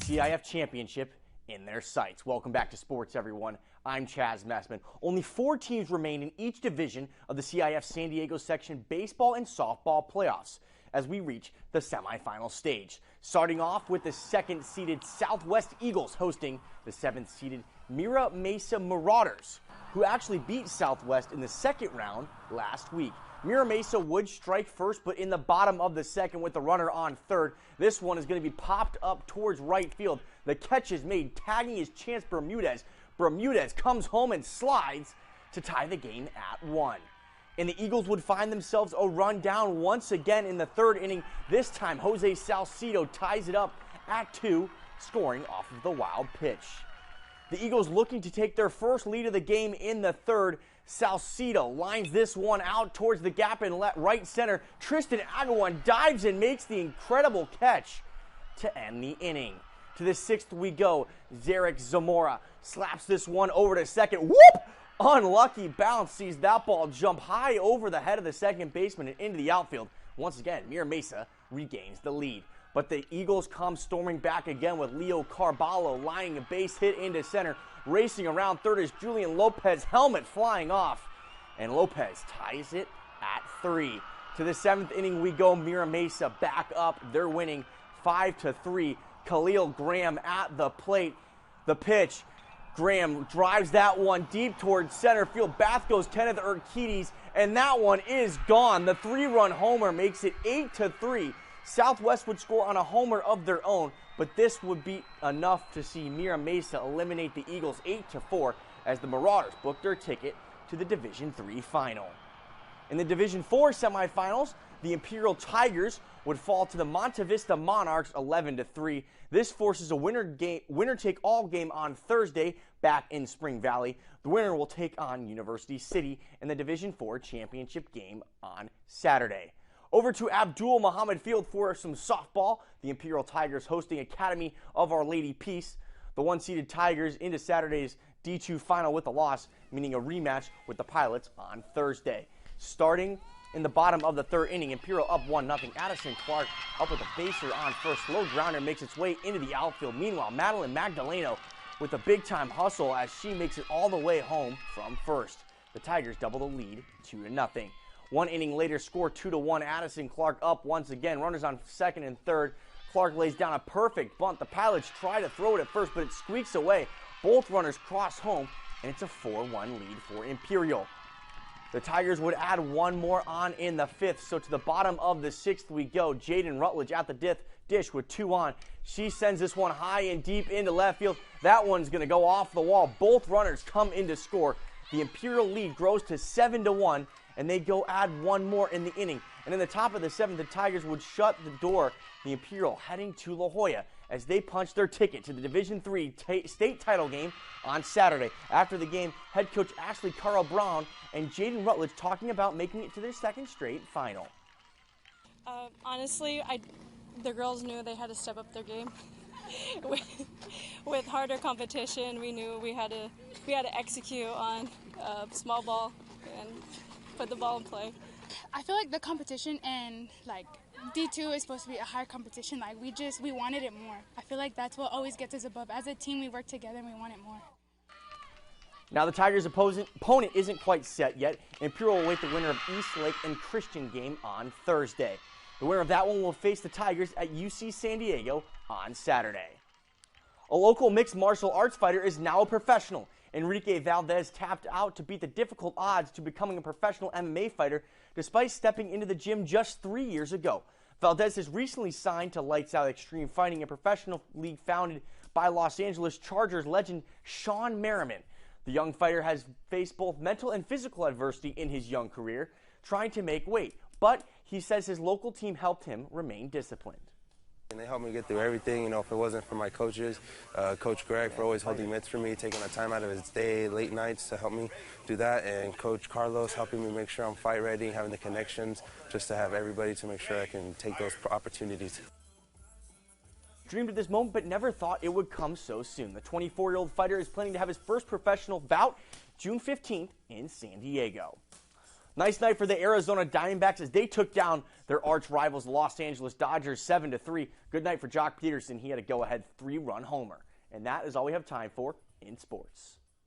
CIF championship in their sights. Welcome back to sports, everyone. I'm Chaz Messman. Only 4 teams remain in each division of the CIF San Diego section baseball and softball playoffs as we reach the semifinal stage. Starting off with the 2nd-seeded Southwest Eagles hosting the 7th-seeded Mira Mesa Marauders, who actually beat Southwest in the 2nd round last week. Mira Mesa would strike first, but in the bottom of the 2nd with the runner on 3rd. This one is going to be popped up towards right field. The catch is made, tagging his Chance Bermudez. Bermudez comes home and slides to tie the game at 1. And the Eagles would find themselves a run down once again in the 3rd inning. This time, Jose Salcido ties it up at 2, scoring off of the wild pitch. The Eagles looking to take their first lead of the game in the 3rd. Salcido lines this one out towards the gap in right center. Tristan Agawan dives and makes the incredible catch to end the inning. To the 6th we go. Zarek Zamora slaps this one over to 2nd. Whoop! Unlucky bounce sees that ball jump high over the head of the 2nd baseman and into the outfield. Once again, Mira Mesa regains the lead. But the Eagles come storming back again with Leo Carballo lining a base hit into center. Racing around 3rd is Julian Lopez, helmet flying off. And Lopez ties it at 3. To the 7th inning we go. Mira Mesa back up. They're winning 5-3. Khalil Graham at the plate. The pitch. Graham drives that one deep towards center field. Back goes Kenneth Urquides, and that one is gone. The 3-run homer makes it 8-3. Southwest would score on a homer of their own, but this would be enough to see Mira Mesa eliminate the Eagles 8-4 as the Marauders booked their ticket to the Division III final. In the Division IV semifinals, the Imperial Tigers would fall to the Monte Vista Monarchs 11-3. This forces a winner-take-all game on Thursday back in Spring Valley. The winner will take on University City in the Division IV championship game on Saturday. Over to Abdul Muhammad Field for some softball. The Imperial Tigers hosting Academy of Our Lady Peace. The 1-seeded Tigers into Saturday's D2 final with a loss, meaning a rematch with the Pilots on Thursday. Starting in the bottom of the 3rd inning, Imperial up 1-0. Addison Clark up with a baser on first. Slow grounder makes its way into the outfield. Meanwhile, Madeline Magdaleno with a big-time hustle as she makes it all the way home from first. The Tigers double the lead 2-0. 1 inning later, score 2-1. Addison Clark up once again. Runners on 2nd and 3rd. Clark lays down a perfect bunt. The Pilots try to throw it at first, but it squeaks away. Both runners cross home, and it's a 4-1 lead for Imperial. The Tigers would add one more on in the 5th, so to the bottom of the 6th we go. Jaden Rutledge at the dish with 2 on. She sends this one high and deep into left field. That one's going to go off the wall. Both runners come in to score. The Imperial lead grows to 7-1, and they go add one more in the inning. And in the top of the 7th, the Tigers would shut the door. The Imperial heading to La Jolla as they punch their ticket to the Division III state title game on Saturday. After the game, head coach Ashley Carl Brown and Jaden Rutledge talking about making it to their 2nd straight final. Honestly, the girls knew they had to step up their game. With harder competition, we knew we had to execute on small ball and put the ball in play. I feel like the competition and D2 is supposed to be a higher competition. We wanted it more. I feel like that's what always gets us above. As a team, we work together and we want it more. Now the Tigers' opponent isn't quite set yet. Imperial will await the winner of East Lake and Christian game on Thursday. The winner of that one will face the Tigers at UC San Diego on Saturday. A local mixed martial arts fighter is now a professional. Enrique Valdez tapped out to beat the difficult odds to becoming a professional MMA fighter despite stepping into the gym just 3 years ago. Valdez has recently signed to Lights Out Extreme Fighting, a professional league founded by Los Angeles Chargers legend Sean Merriman. The young fighter has faced both mental and physical adversity in his young career, trying to make weight, but he says his local team helped him remain disciplined. And they helped me get through everything. If it wasn't for my coaches, Coach Greg for always holding mitts for me, taking the time out of his day, late nights to help me do that, and Coach Carlos helping me make sure I'm fight ready, having the connections, just to have everybody to make sure I can take those opportunities. Dreamed of this moment but never thought it would come so soon. The 24-year-old fighter is planning to have his first professional bout June 15th in San Diego. Nice night for the Arizona Diamondbacks as they took down their arch rivals, the Los Angeles Dodgers, 7-3. Good night for Jock Peterson. He had a go-ahead 3-run homer. And that is all we have time for in sports.